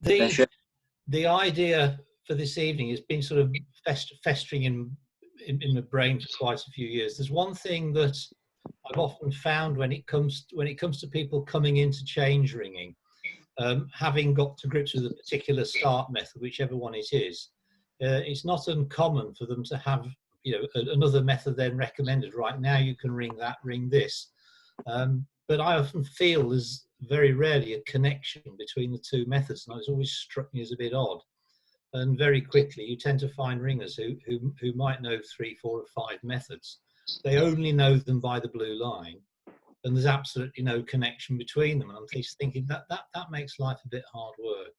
The the idea for this evening has been sort of festering in my brain for quite a few years. There's one thing that I've often found when it comes to people coming into change ringing, having got to grips with a particular start method, whichever one it is, it's not uncommon for them to have, you know, another method then recommended. Right now, you can ring that, ring this. But I often feel there's very rarely a connection between the two methods, and it's always struck me as a bit odd. And very quickly, you tend to find ringers who might know 3, 4, or 5 methods. They only know them by the blue line, and there's absolutely no connection between them. And I'm just thinking that makes life a bit hard work.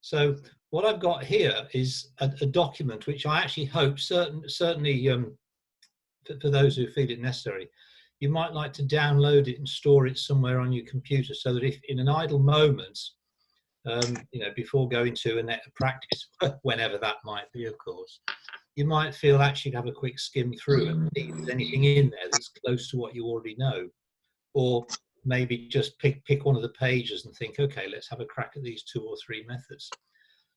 So what I've got here is a document which I actually hope certainly for those who feel it necessary, you might like to download it and store it somewhere on your computer, so that if in an idle moment, you know, before going to a net of practice, whenever that might be, of course, you might feel actually have a quick skim through and see if there's anything in there that's close to what you already know. Or maybe just pick one of the pages and think, okay, let's have a crack at these 2 or 3 methods.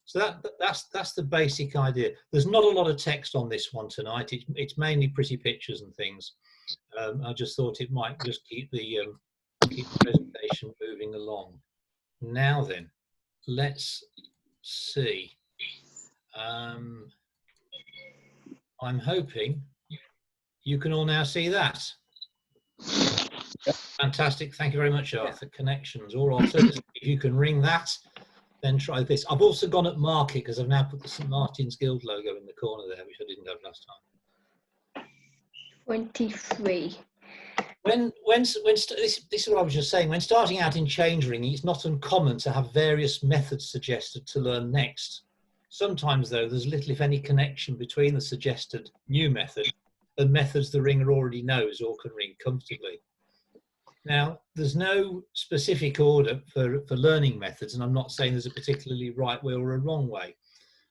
So that's the basic idea. There's not a lot of text on this one tonight. It's mainly pretty pictures and things. I just thought it might just keep the presentation moving along. Now then, let's see. I'm hoping you can all now see that. Fantastic. Thank you very much, Arthur. Connections or alternatives. If you can ring that, then try this. I've also gone at market because I've now put the St. Martin's Guild logo in the corner there, which I didn't have last time. 23. This is what I was just saying. When starting out in change ringing, it's not uncommon to have various methods suggested to learn next. Sometimes, though, there's little, if any, connection between the suggested new method and methods the ringer already knows or can ring comfortably. Now, there's no specific order for learning methods, and I'm not saying there's a particularly right way or a wrong way.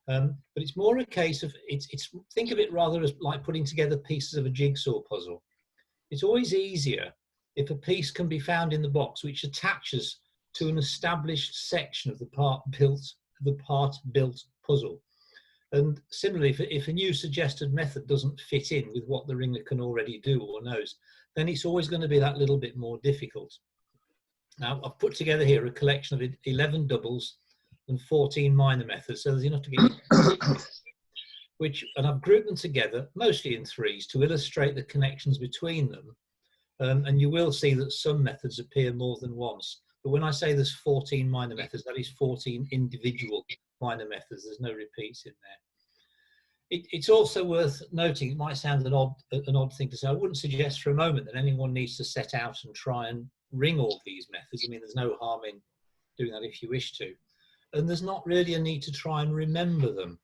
But it's more a case of, think of it rather as like putting together pieces of a jigsaw puzzle. It's always easier if a piece can be found in the box which attaches to an established section of the part built puzzle. And similarly, if a new suggested method doesn't fit in with what the ringer can already do or knows, then it's always going to be that little bit more difficult. Now, I've put together here a collection of 11 doubles and 14 minor methods, so there's enough to get and I've grouped them together, mostly in 3s, to illustrate the connections between them. And you will see that some methods appear more than once. But when I say there's 14 minor methods, that is 14 individual minor methods. There's no repeats in there. It's also worth noting, it might sound an odd thing to say. I wouldn't suggest for a moment that anyone needs to set out and try and ring all these methods. I mean, there's no harm in doing that if you wish to. And there's not really a need to try and remember them,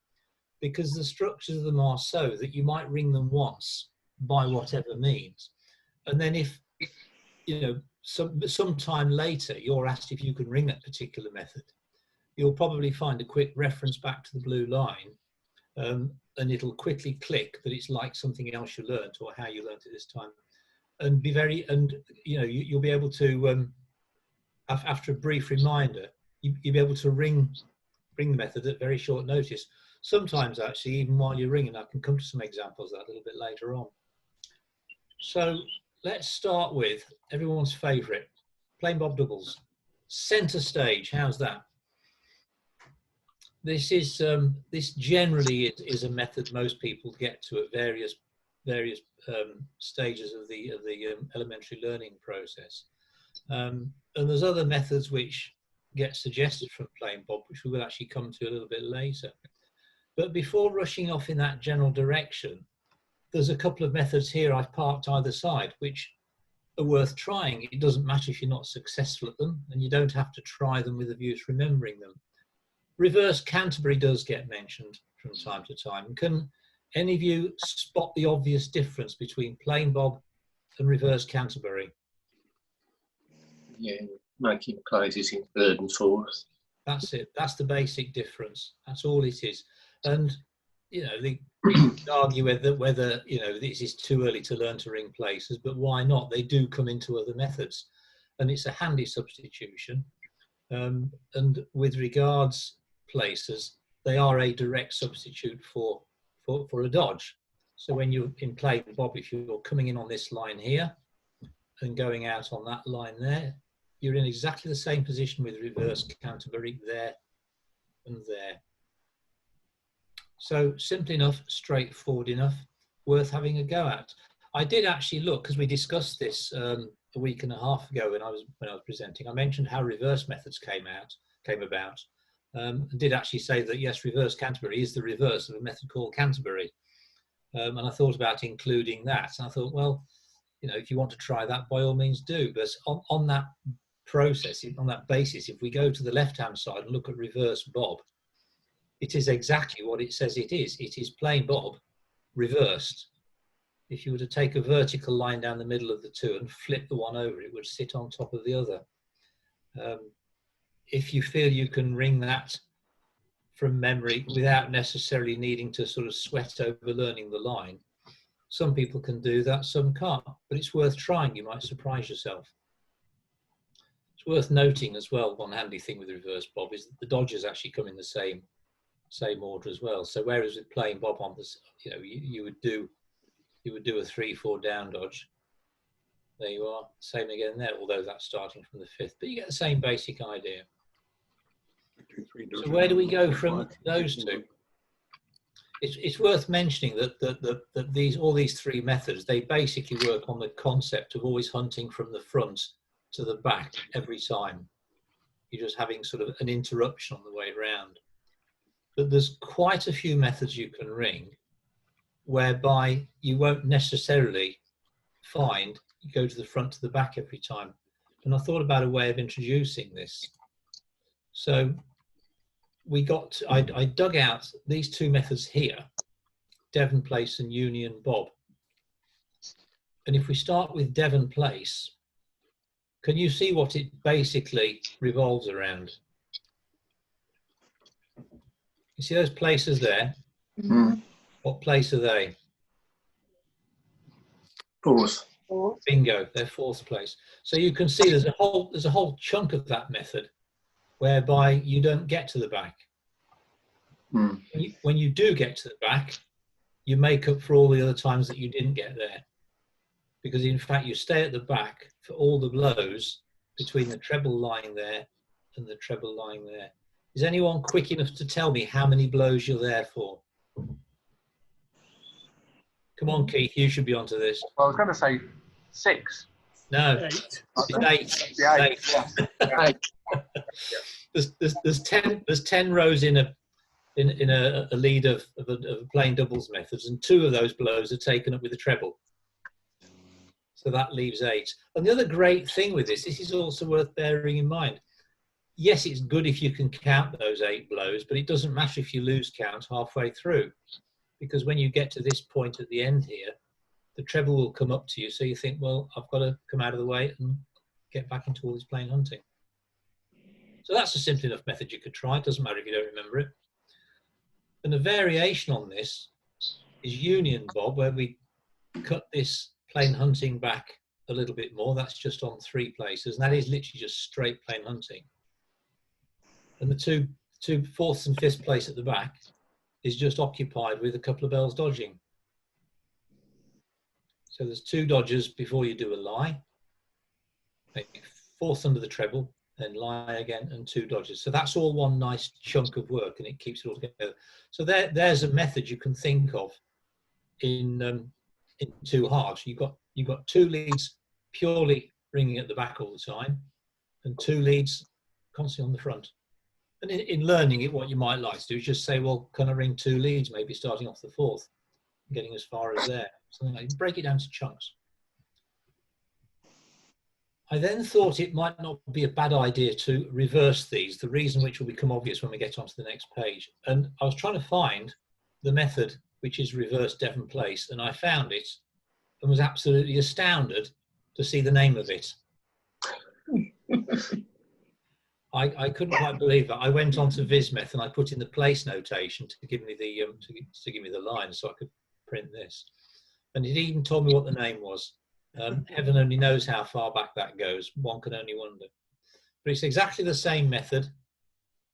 because the structures of them are so that you might ring them once by whatever means. And then if, you know, sometime later you're asked if you can ring that particular method, you'll probably find a quick reference back to the blue line, and it'll quickly click that it's like something else you learnt or how you learnt it this time. And you know, you'll be able to, after a brief reminder, you'll be able to ring the method at very short notice. Sometimes actually, even while you're ringing, I can come to some examples of that a little bit later on. So let's start with everyone's favourite, plain bob doubles. Centre stage, how's that? This is this generally is a method most people get to at various stages of the elementary learning process. And there's other methods which get suggested from plain bob, which we will actually come to a little bit later. But before rushing off in that general direction, there's a couple of methods here I've parked either side, which are worth trying. It doesn't matter if you're not successful at them, and you don't have to try them with a view to remembering them. Reverse Canterbury does get mentioned from time to time. Can any of you spot the obvious difference between plain bob and reverse Canterbury? Yeah, making places in 3rd and 4th. That's it. That's the basic difference. That's all it is. And you know, they can argue whether you know this is too early to learn to ring places, but why not? They do come into other methods, and it's a handy substitution. And with regards places, they are a direct substitute for a dodge. So when you're in plain bob, if you're coming in on this line here and going out on that line there, you're in exactly the same position with reverse Canterbury there and there. So simple enough, straightforward enough, worth having a go at. I did actually look, because we discussed this a week and a half ago when I was presenting. I mentioned how reverse methods came about, and did actually say that yes, reverse Canterbury is the reverse of a method called Canterbury. And I thought about including that, and I thought, well, you know, if you want to try that, by all means do. But on that process, on that basis, if we go to the left-hand side and look at reverse bob, it is exactly what it says it is. It is plain bob reversed. If you were to take a vertical line down the middle of the two and flip the one over, it would sit on top of the other. If you feel you can ring that from memory without necessarily needing to sort of sweat over learning the line, some people can do that, some can't, but it's worth trying. You might surprise yourself. It's worth noting as well, one handy thing with reverse bob is that the dodges actually come in the same order as well. So whereas with plain bob on this, you know, you would do a 3-4 down dodge. There you are, same again there, although that's starting from the 5th, but you get the same basic idea. So where do we go from those two? It's worth mentioning that all these three methods, they basically work on the concept of always hunting from the front to the back every time. You're just having sort of an interruption on the way around. But there's quite a few methods you can ring whereby you won't necessarily find you go to the front to the back every time. And I thought about a way of introducing this. So I dug out these two methods here, Devon Place and Union Bob. And if we start with Devon Place, can you see what it basically revolves around? You see those places there? Mm. What place are they? 4th. Bingo, they're 4th place. So you can see there's a whole chunk of that method whereby you don't get to the back. Mm. When you do get to the back, you make up for all the other times that you didn't get there. Because in fact, you stay at the back for all the blows between the treble lying there and the treble lying there. Is anyone quick enough to tell me how many blows you're there for? Come on, Keith, you should be onto this. Well, I was going to say 6. No, 8. it's 8. Yeah, It's 8. There's 10 rows in a lead of plain doubles methods, and 2 of those blows are taken up with a treble. So that leaves 8. And the other great thing with this is also worth bearing in mind. Yes, it's good if you can count those 8 blows, but it doesn't matter if you lose count halfway through, because when you get to this point at the end here, the treble will come up to you. So you think, well, I've got to come out of the way and get back into all this plain hunting. So that's a simple enough method you could try. It doesn't matter if you don't remember it. And a variation on this is Union Bob, where we cut this plain hunting back a little bit more. That's just on 3 places, and that is literally just straight plain hunting. And the two 4th and 5th place at the back is just occupied with a couple of bells dodging. So there's 2 dodges before you do a lie, make 4th under the treble, then lie again, and 2 dodges. So that's all one nice chunk of work, and it keeps it all together. So there's a method you can think of in 2 halves. You've got 2 leads purely ringing at the back all the time, and 2 leads constantly on the front. And in learning it, what you might like to do is just say, well, can I ring 2 leads, maybe starting off the 4th, getting as far as there. Something like that. Break it down to chunks. I then thought it might not be a bad idea to reverse these, the reason which will become obvious when we get onto the next page. And I was trying to find the method which is reverse Devon Place, and I found it and was absolutely astounded to see the name of it. I couldn't quite believe that. I went on to Vismeth and I put in the place notation to give me the to give me the line so I could print this, and it even told me what the name was. Heaven only knows how far back that goes. One can only wonder. But it's exactly the same method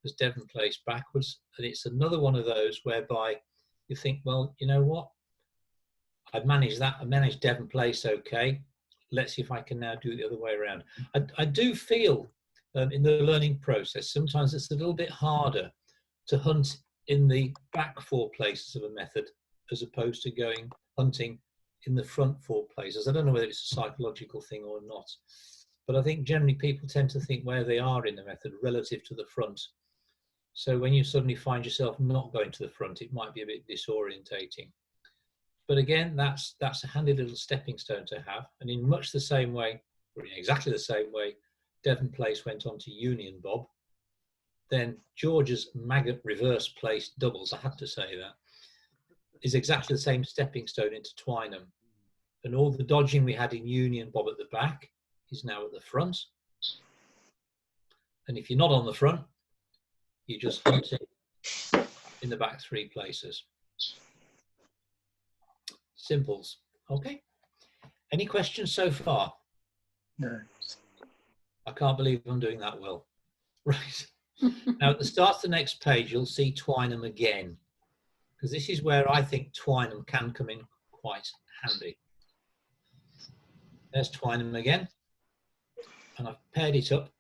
as Devon Place backwards, and it's another one of those whereby you think, well, you know what? I've managed that. I managed Devon Place okay. Let's see if I can now do it the other way around. I do feel in the learning process, sometimes it's a little bit harder to hunt in the back 4 places of a method as opposed to going hunting in the front 4 places. I don't know whether it's a psychological thing or not, but I think generally people tend to think where they are in the method relative to the front. So when you suddenly find yourself not going to the front, it might be a bit disorientating. But again, that's a handy little stepping stone to have. And in much the same way, or in exactly the same way, Devon Place went on to Union Bob. Then George's maggot reverse place doubles, I had to say that, is exactly the same stepping stone into Twynham. And all the dodging we had in Union Bob at the back is now at the front. And if you're not on the front, you're just hunting in the back 3 places. Simples. Okay. Any questions so far? No. I can't believe I'm doing that well. Right. Now, at the start of the next page, you'll see Twynham again, because this is where I think Twynham can come in quite handy. There's Twynham again. And I've paired it up,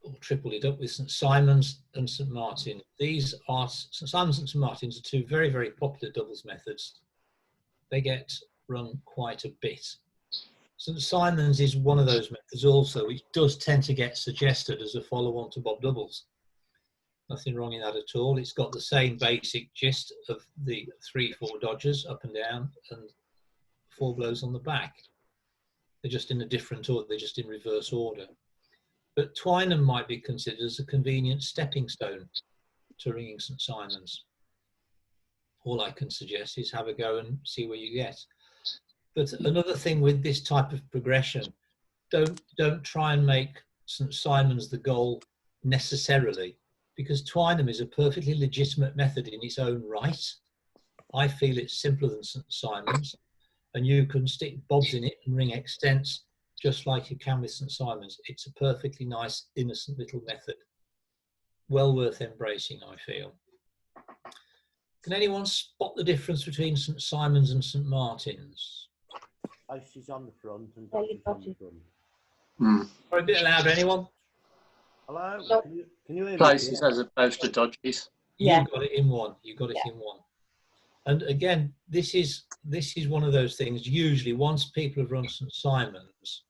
or tripled it up, with St Simon's and St Martin. These are, St Simon's and St Martin's are 2 very, very popular doubles methods. They get run quite a bit. St Simon's is one of those methods also, which does tend to get suggested as a follow-on to Bob doubles. Nothing wrong in that at all. It's got the same basic gist of the 3-4 dodgers up and down and 4 blows on the back. They're just in a different order, they're just in reverse order. But Twynham might be considered as a convenient stepping stone to ringing St Simon's. All I can suggest is have a go and see where you get. But another thing with this type of progression, don't try and make St Simon's the goal necessarily, because Twynham is a perfectly legitimate method in its own right. I feel it's simpler than St Simon's, and you can stick bobs in it and ring extents just like you can with St Simon's. It's a perfectly nice, innocent little method. Well worth embracing, I feel. Can anyone spot the difference between St Simon's and St Martin's? She's on the front and Dodgy's on the front. Mm. Or a bit louder, anyone? Hello? Can you hear me? Places as opposed to dodges. Yeah. You got it in one. You got it in one. And again, this is one of those things. Usually, once people have run St Simon's,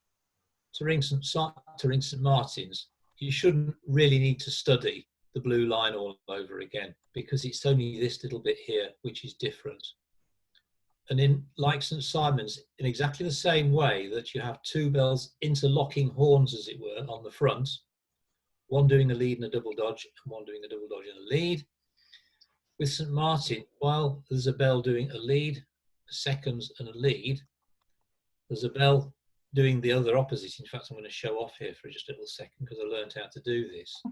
to ring St Martin's, you shouldn't really need to study the blue line all over again, because it's only this little bit here which is different. And in like St Simon's, in exactly the same way that you have 2 bells interlocking horns, as it were, on the front, one doing a lead and a double dodge, and one doing a double dodge and a lead. With St Martin, while there's a bell doing a lead, a seconds and a lead, there's a bell doing the other opposite. In fact, I'm going to show off here for just a little second because I learned how to do this.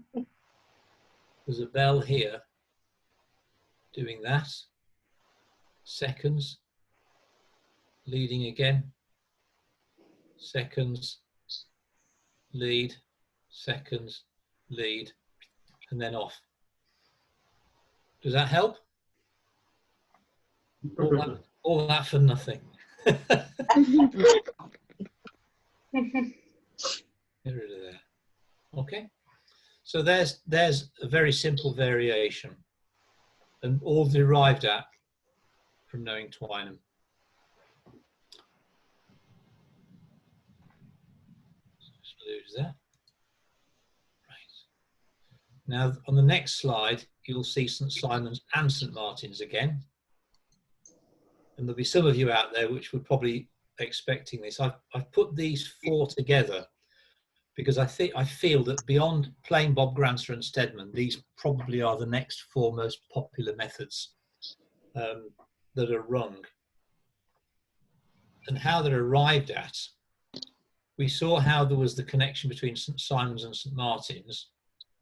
There's a bell here doing that, seconds, leading again, seconds, lead, seconds, lead, and then off. Does that help? All that for nothing. Get rid of that. Okay. So there's a very simple variation, and all derived at from knowing Twynham. Just lose that. Right. Now on the next slide, you'll see St Simon's and St Martin's again. And there'll be some of you out there which were probably expecting this. I've put these 4 together because I feel that beyond plain Bob Granser and Stedman, these probably are the next 4 most popular methods that are rung. And how they're arrived at, we saw how there was the connection between St Simon's and St Martin's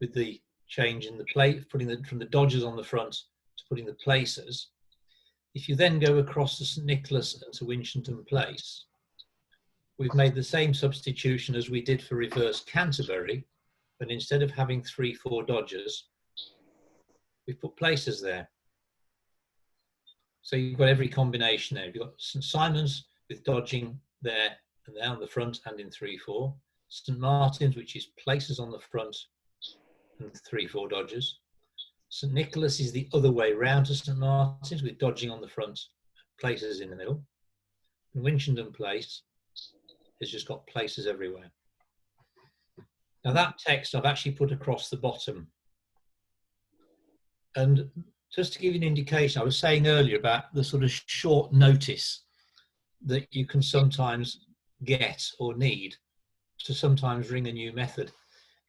with the change in the plate, putting from the dodgers on the front to putting the placers. If you then go across to St Nicholas and to Winchington Place, we've made the same substitution as we did for reverse Canterbury, And instead of having 3/4 dodgers, we've put places there. So you've got every combination there. You've got St Simon's with dodging there and there on the front and in 3/4. St Martin's, which is places on the front and 3/4 dodgers. St Nicholas is the other way round to St Martin's with dodging on the front, places in the middle. And Winchenden Place has just got places everywhere. Now that text I've actually put across the bottom. And just to give you an indication, I was saying earlier about the sort of short notice that you can sometimes get or need to sometimes ring a new method.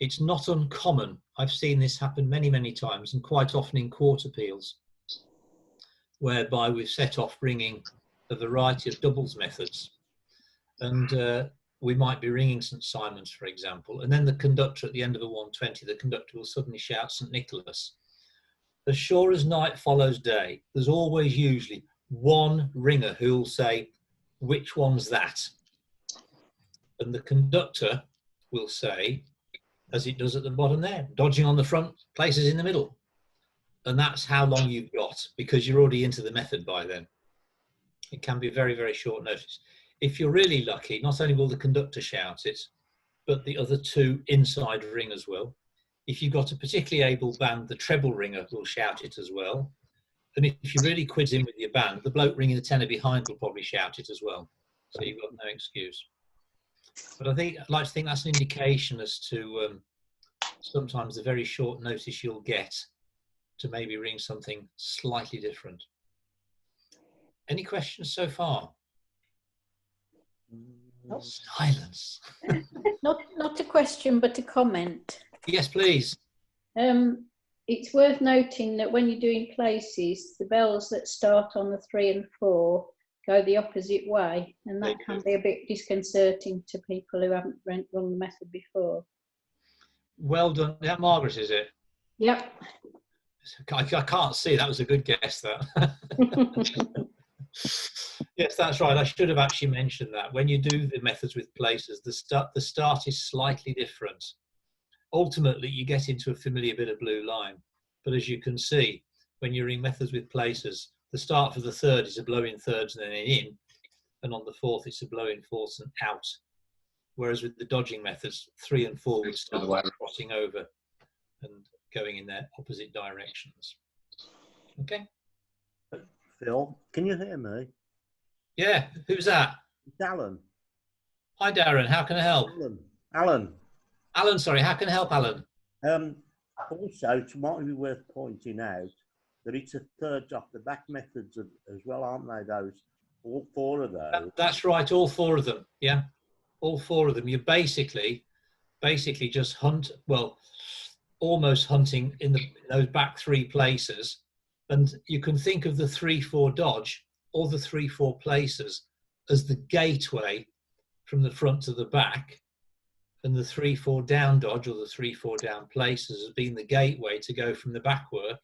It's not uncommon. I've seen this happen many, many times, and quite often in court appeals, whereby we've set off ringing a variety of doubles methods. And we might be ringing St Simon's, for example, and then the conductor at the end of a 120, the conductor will suddenly shout St Nicholas. As sure as night follows day, there's always usually one ringer who will say, which one's that? And the conductor will say, as it does at the bottom there, dodging on the front, places in the middle. And that's how long you've got, because you're already into the method by then. It can be very, very short notice. If you're really lucky, not only will the conductor shout it, but the other two inside ringers will. If you've got a particularly able band, the treble ringer will shout it as well. And if you really quiz in with your band, the bloke ringing the tenor behind will probably shout it as well. So you've got no excuse. But I'd like to think that's an indication as to sometimes the very short notice you'll get to maybe ring something slightly different. Any questions so far? Silence. Not a question, but a comment. Yes, please. It's worth noting that when you're doing places, the bells that start on the 3 and 4 go the opposite way, and that can be a bit disconcerting to people who haven't run the method before. Well done. Is that Margaret, is it? Yep. I can't see. That was a good guess, that. Yes, that's right. I should have actually mentioned that. When you do the methods with places, the start is slightly different. Ultimately, you get into a familiar bit of blue line. But as you can see, when you're in methods with places, the start for the third is a blow in thirds and then in, and on the fourth, it's a blow in fourths and out. Whereas with the dodging methods, 3 and 4 would start crossing over and going in their opposite directions. Okay. Phil, can you hear me? Yeah, who's that? It's Alan. Hi, Darren. How can I help? Alan, sorry. How can I help, Alan? Also, it might be worth pointing out that it's a thirds off the back methods as well, aren't they? Those, all 4 of those. That's right. All 4 of them. Yeah, all 4 of them. You're basically just almost hunting in those back 3 places. And you can think of the 3/4 dodge or the 3/4 places as the gateway from the front to the back, and the 3/4 down dodge or the 3/4 down places as being the gateway to go from the back work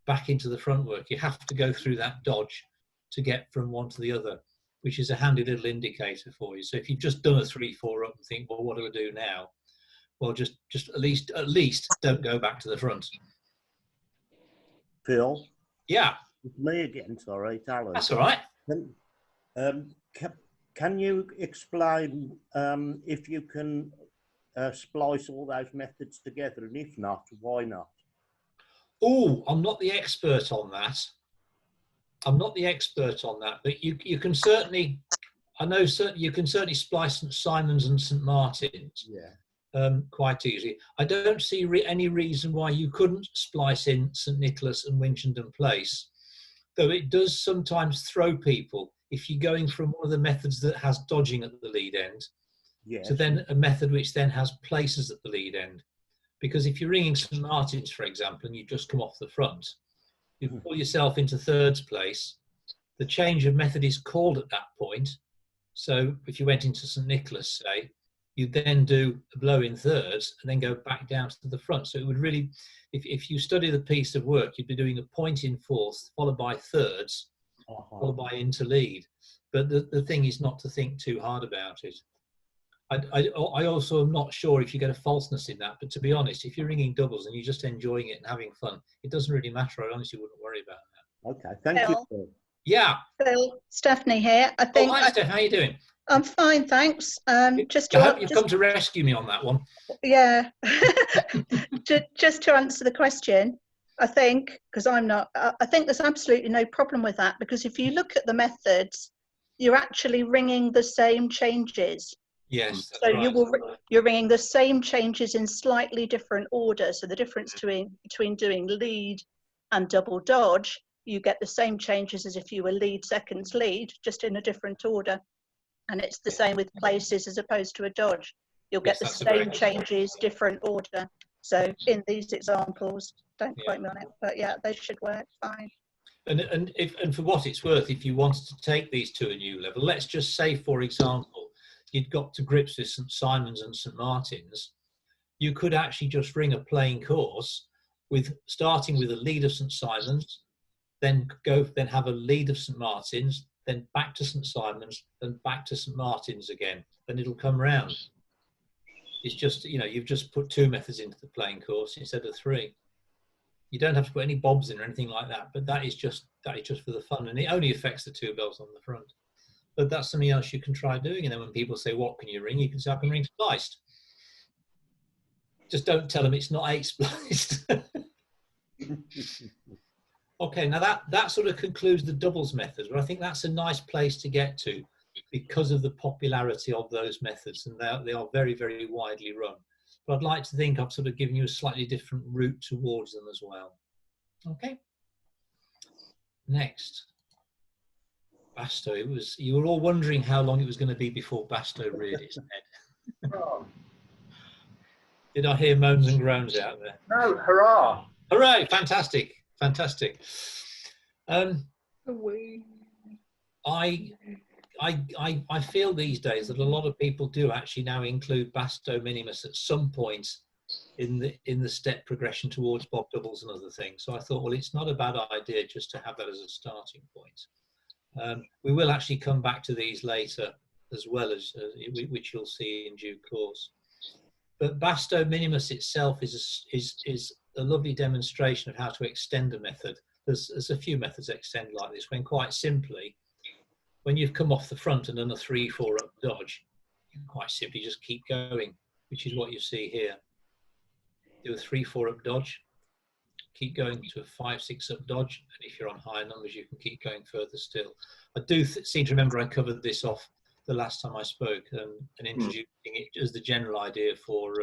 back into the front work. You have to go through that dodge to get from one to the other, which is a handy little indicator for you. So if you've just done a 3/4 up and think, well, what do I do now? Well, just at least don't go back to the front. Phil? Yeah. It's me again, sorry, it's Alan. That's all right. Can you explain if you can splice all those methods together, and if not, why not? Oh, I'm not the expert on that. But you can certainly, you can certainly splice St Simon's and St Martin's. Yeah. Quite easily. I don't see any reason why you couldn't splice in St Nicholas and Winchenden Place, though it does sometimes throw people if you're going from one of the methods that has dodging at the lead end to then a method which then has places at the lead end. Because if you're ringing St Martin's, for example, and you've just come off the front, you pull yourself into thirds place. The change of method is called at that point. So if you went into St Nicholas, say, you'd then do a blow in thirds and then go back down to the front. So it would really, if you study the piece of work, you'd be doing a point in fourths, followed by thirds, followed by into lead. But the thing is not to think too hard about it. I also am not sure if you get a falseness in that, but to be honest, if you're ringing doubles and you're just enjoying it and having fun, it doesn't really matter. I honestly wouldn't worry about that. Okay, thank you. Phil? Phil. Yeah. Phil, Stephanie here. I Oh, think hi, Steph. How are you doing? I'm fine, thanks. Just I to, hope you've come to rescue me on that one. yeah, just to answer the question, I think, because I'm not, I think there's absolutely no problem with that, because if you look at the methods, you're actually ringing the same changes. Yes. So Right. you're ringing the same changes in slightly different order. So the difference between doing lead and double dodge, you get the same changes as if you were lead, seconds, lead, just in a different order. And it's the same with places as opposed to a dodge. You'll get the same changes, different order. So in these examples, don't quote me on it, but yeah, they should work fine. And for what it's worth, if you wanted to take these to a new level, let's just say, for example, you'd got to grips with St Simon's and St Martin's, you could actually just ring a plain course with starting with a lead of St Simon's, then have a lead of St Martin's, then back to St Simon's, then back to St Martin's again. Then it'll come round. It's just, you know, you've just put 2 methods into the plain course instead of 3. You don't have to put any bobs in or anything like that, but that is just for the fun, and it only affects the 2 bells on the front. But that's something else you can try doing. And then when people say, "What can you ring?" you can say, "I can ring spliced." Just don't tell them it's not 8 spliced. Okay, now that sort of concludes the doubles methods, but I think that's a nice place to get to because of the popularity of those methods, and they are very, very widely run. But I'd like to think I've sort of given you a slightly different route towards them as well. Okay. Next, Basto. You were all wondering how long it was going to be before Basto reared its head. Did I hear moans and groans out there? No, hurrah! Hooray! Fantastic, fantastic. I feel these days that a lot of people do actually now include Basto minimus at some point in the step progression towards bob doubles and other things. So I thought, well, it's not a bad idea just to have that as a starting point. We will actually come back to these later as well, as which you'll see in due course. But Basto minimus itself is a lovely demonstration of how to extend a method. There's a few methods extend like this, when quite simply, when you've come off the front and done a 3-4 up dodge, you can quite simply just keep going, which is what you see here. Do a 3-4 up dodge, keep going to a 5-6 up dodge, and if you're on higher numbers, you can keep going further still. I do seem to remember I covered this off the last time I spoke, and introducing it as the general idea for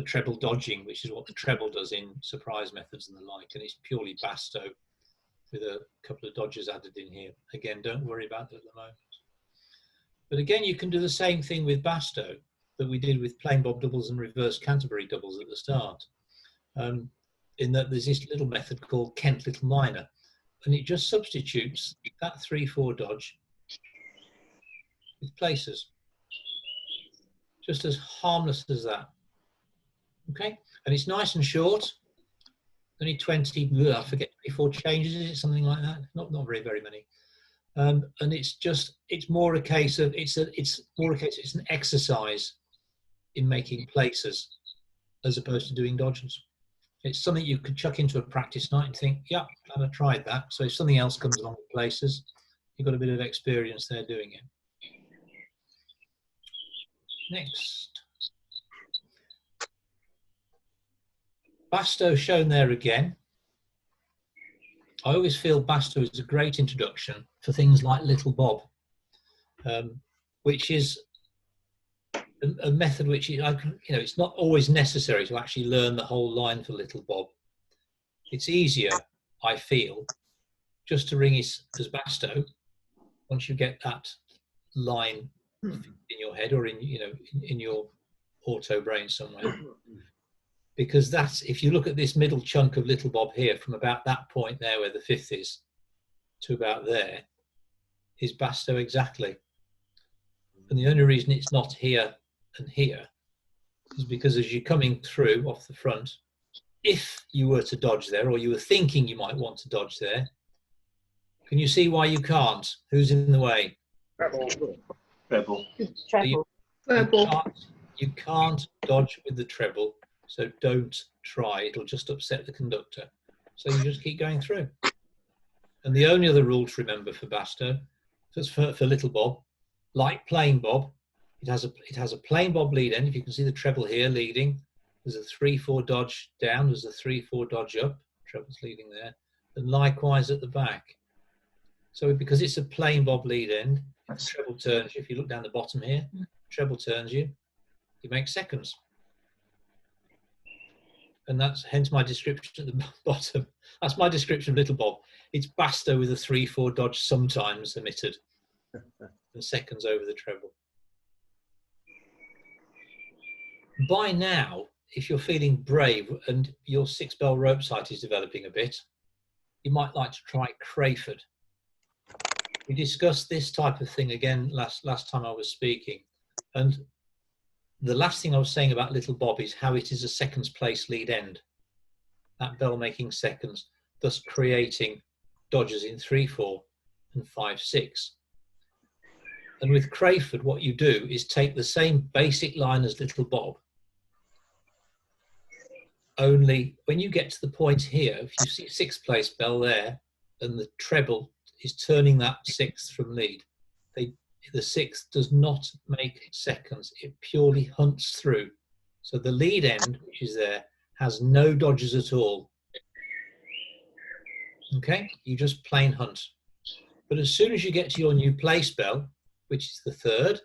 treble dodging, which is what the treble does in surprise methods and the like, and it's purely Basto with a couple of dodges added in here. Again, don't worry about it at the moment. But again, you can do the same thing with Basto that we did with plain bob doubles and reverse Canterbury doubles at the start, in that there's this little method called Kent Little Minor, and it just substitutes that 3-4 dodge with places, just as harmless as that. Okay, and it's nice and short, only 20, I forget, 24 changes, is it something like that? Not very many. And it's more a case of it's an exercise in making places as opposed to doing dodges. It's something you could chuck into a practice night and think, yeah, glad I tried that. So if something else comes along with places, you've got a bit of experience there doing it. Next. Basto shown there again. I always feel Basto is a great introduction for things like Little Bob, which is a method which, it's not always necessary to actually learn the whole line for Little Bob. It's easier, I feel, just to ring as Basto once you get that line in your head or in your auto brain somewhere. Because that's, if you look at this middle chunk of Little Bob here, from about that point there where the 5th is to about there, is Basto exactly. And the only reason it's not here and here is because as you're coming through off the front, if you were to dodge there, or you were thinking you might want to dodge there, can you see why you can't? Who's in the way? Treble. So Treble. You can't dodge with the treble, so don't try. It'll just upset the conductor. So you just keep going through. And the only other rule to remember for Basto, for little bob, like plain bob, it has a plain bob lead end. If you can see the treble here leading, there's a 3/4 dodge down, there's a 3/4 dodge up, treble's leading there, and likewise at the back. So because it's a plain bob lead end, if the treble turns you, if you look down the bottom here, treble turns you, you make seconds. And that's hence my description at the bottom. That's my description of little bob. It's Basto with a 3/4 dodge sometimes emitted, and seconds over the treble. By now, if you're feeling brave and your 6-bell rope sight is developing a bit, you might like to try Crayford. We discussed this type of thing again last time I was speaking, and the last thing I was saying about little bob is how it is a seconds place lead end. That bell making seconds, thus creating dodges in 3/4 and 5/6. And with Crayford, what you do is take the same basic line as little bob. Only when you get to the point here, if you see 6th place bell there, and the treble is turning that 6th from lead, the 6th does not make seconds, it purely hunts through. So the lead end, which is there, has no dodges at all. Okay, you just plain hunt. But as soon as you get to your new place bell, which is the 3rd,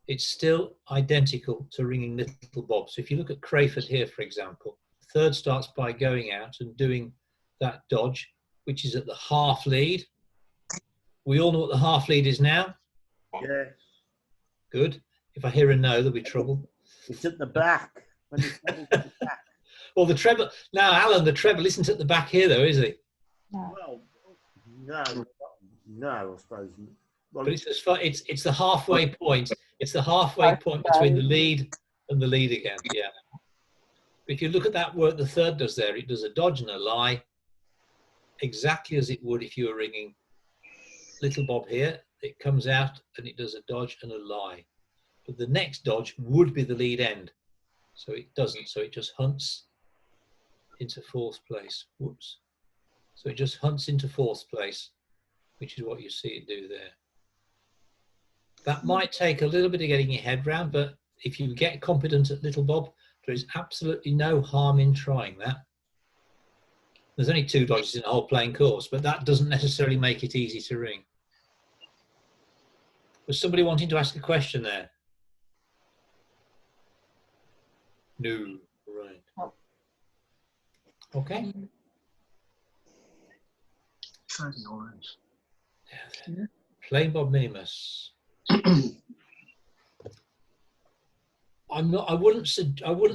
it's still identical to ringing little bob. So if you look at Crayford here, for example, the 3rd starts by going out and doing that dodge, which is at the half lead. We all know what the half lead is now? Yes. Good. If I hear a no, there'll be trouble. It's at the back. When it's at the back. Well, the treble, now Alan, the treble isn't at the back here though, is he? Well, no, I suppose. Well, But it's the halfway point. It's the halfway point between the lead and the lead again, yeah. If you look at that work the 3rd does there, it does a dodge and a lie, exactly as it would if you were ringing little bob here. It comes out and it does a dodge and a lie. But the next dodge would be the lead end. So it doesn't, so it just hunts into 4th place. Whoops. So it just hunts into 4th place, which is what you see it do there. That might take a little bit of getting your head round, but if you get competent at little bob, there is absolutely no harm in trying that. There's only 2 dodges in the whole playing course, but that doesn't necessarily make it easy to ring. Was somebody wanting to ask a question there? No, right. Okay. Plain bob minimus. I wouldn't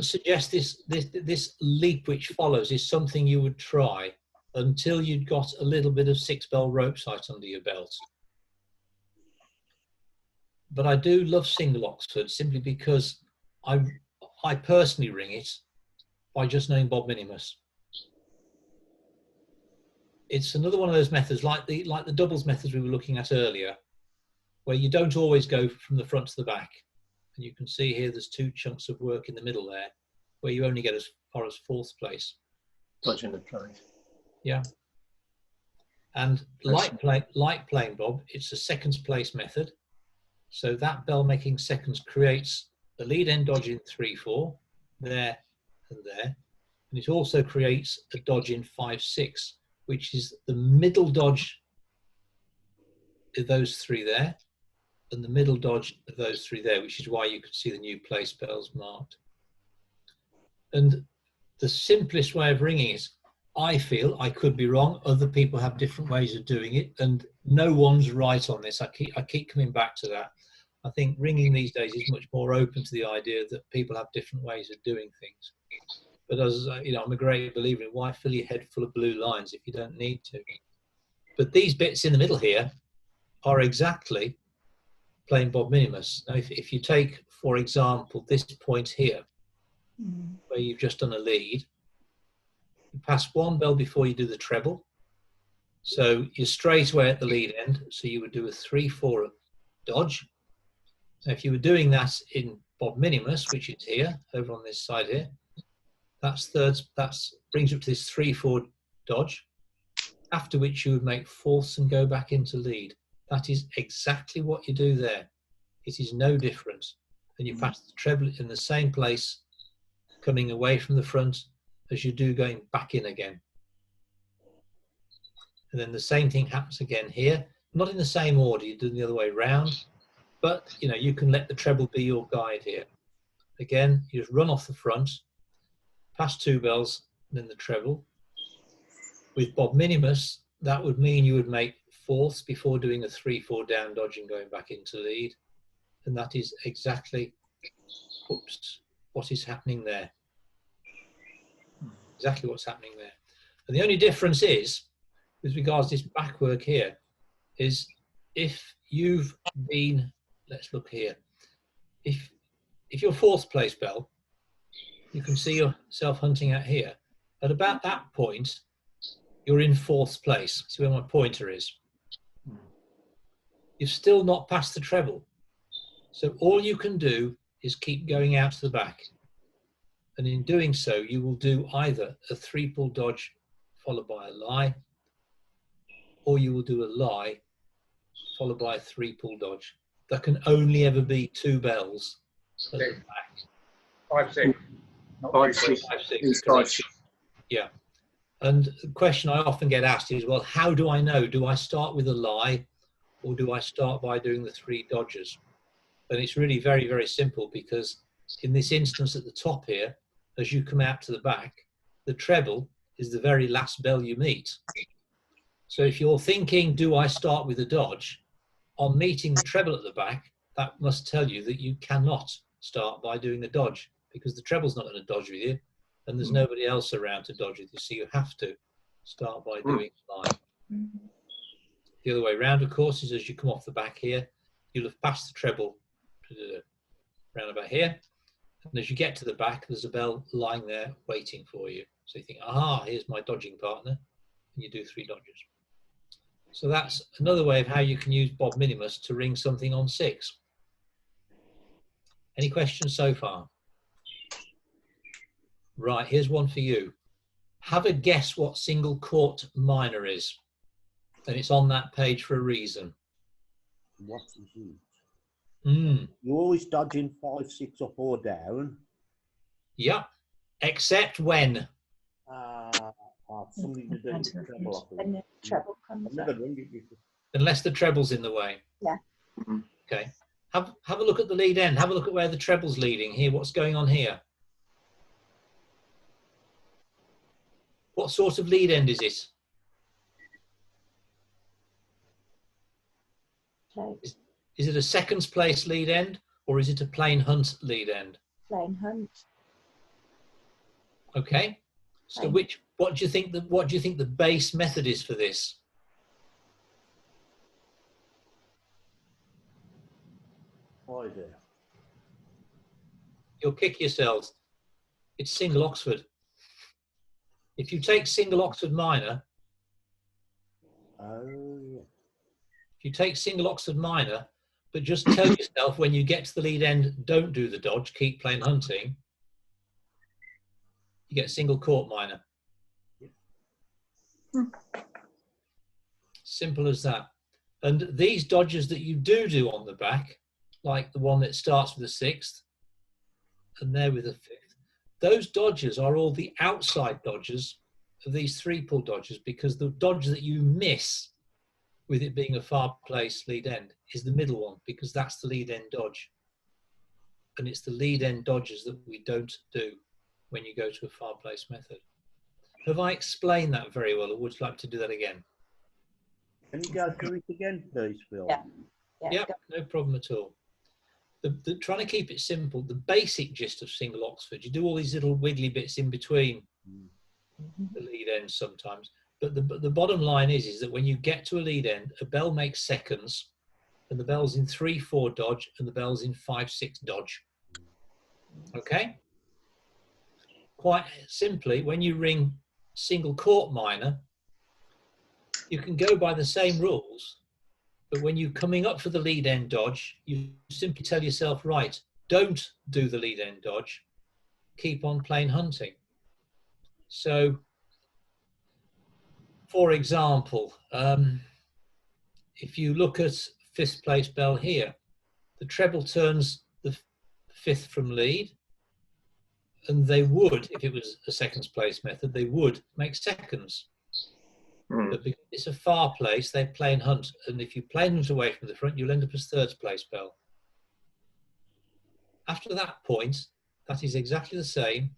suggest this leap which follows is something you would try until you'd got a little bit of 6-bell rope sight under your belt. But I do love single Oxford simply because I personally ring it by just knowing bob minimus. It's another one of those methods like the doubles methods we were looking at earlier, where you don't always go from the front to the back. And you can see here there's 2 chunks of work in the middle there, where you only get as far as 4th place. Dodging the play. Yeah. And like plain bob, it's a seconds place method. So that bell making seconds creates the lead end dodge in 3/4, there and there. And it also creates a dodge in 5/6, which is the middle dodge of those 3 there, and the middle dodge of those 3 there, which is why you could see the new place bells marked. And the simplest way of ringing is, I feel, I could be wrong, other people have different ways of doing it, and no one's right on this. I keep coming back to that. I think ringing these days is much more open to the idea that people have different ways of doing things. But as you know, I'm a great believer in why fill your head full of blue lines if you don't need to. But these bits in the middle here are exactly plain bob minimus. Now, if you take, for example, this point here, where you've just done a lead, you pass 1 bell before you do the treble. So you're straight away at the lead end. So you would do a 3/4 dodge. Now, if you were doing that in Bob Minimus, which is here, over on this side here, that's thirds, that's brings you up to this 3/4 dodge, after which you would make fourths and go back into lead. That is exactly what you do there. It is no different. And you pass the treble in the same place, coming away from the front as you do going back in again. And then the same thing happens again here, not in the same order, you do it the other way round, but you know, you can let the treble be your guide here. Again, you just run off the front, pass 2 bells, and then the treble. With Bob Minimus, that would mean you would make fourths before doing a 3/4 down dodge and going back into lead. And that is exactly, oops, what is happening there. Exactly what's happening there. And the only difference is, with regards to this back work here, is if you've been, let's look here, if you're 4th place bell, you can see yourself hunting out here. At about that point, you're in 4th place. See where my pointer is? You've still not passed the treble. So all you can do is keep going out to the back. And in doing so, you will do either a 3-pull dodge followed by a lie, or you will do a lie followed by a 3-pull dodge. There can only ever be 2 bells at the back. 5/6. 5/6. 5/6, Correct. 5/6. Yeah. And the question I often get asked is, well, how do I know? Do I start with a lie, or do I start by doing the 3 dodges? And it's really very, very simple, because in this instance at the top here, as you come out to the back, the treble is the very last bell you meet. So if you're thinking, do I start with a dodge? On meeting the treble at the back, that must tell you that you cannot start by doing the dodge, because the treble's not going to dodge with you, and there's nobody else around to dodge with you. So you have to start by doing lie. The other way around, of course, is as you come off the back here, you'll have passed the treble round about here. And as you get to the back, there's a bell lying there waiting for you. So you think, aha, here's my dodging partner. And you do 3 dodges. So that's another way of how you can use Bob Minimus to ring something on 6. Any questions so far? Right, here's one for you. Have a guess what single court minor is. And it's on that page for a reason. What is it? You're always dodging 5/6 up or down. Yeah, except when. Something to do with the treble. And the treble comes up. Unless the treble's in the way. Yeah. Okay. Have a look at the lead end. Have a look at where the treble's leading here. What's going on here? What sort of lead end is it? Plain, Is it a seconds place lead end, or is it a plain hunt lead end? plain hunt. Okay. So Plain. what do you think the base method is for this? Oh dear. You'll kick yourselves. It's single Oxford. If you take single Oxford minor, Oh yeah. if you take single Oxford minor, but just tell yourself when you get to the lead end, don't do the dodge, keep plain hunting, you get single court minor. Simple as that. And these dodges that you do on the back, like the one that starts with a 6th and there with a 5th, those dodges are all the outside dodges of these 3-pull dodges, because the dodge that you miss with it being a far place lead end is the middle one, because that's the lead end dodge. And it's the lead end dodges that we don't do when you go to a far place method. Have I explained that very well, or would you like to do that again? Can you go through it again, please, Phil? Yeah. Yeah, no problem at all. Trying to keep it simple, the basic gist of single Oxford, you do all these little wiggly bits in between the lead ends sometimes. But the bottom line is that when you get to a lead end, a bell makes seconds, and the bell's in 3/4 dodge, and the bell's in 5/6 dodge. Okay? Quite simply, when you ring single court minor, you can go by the same rules, But when you're coming up for the lead end dodge, you simply tell yourself, right, don't do the lead end dodge, keep on plain hunting. So, for example, if you look at 5th place bell here, the treble turns the 5th from lead, and they would, if it was a 2nd place method, they would make seconds. But because it's a far place, they plain hunt, and if you plain hunt away from the front, you'll end up as 3rd place bell. After that point, that is exactly the same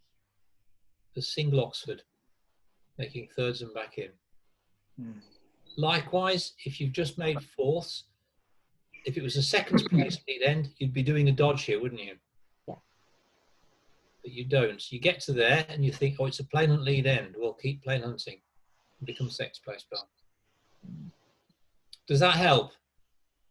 as single Oxford, making 3rds and back in. Likewise, if you've just made 4ths, if it was a 2nd place lead end, you'd be doing a dodge here, wouldn't you? Yeah. But you don't. You get to there and you think, oh, it's a plain hunt lead end. Well, keep plain hunting and become 6th place bell. Does that help?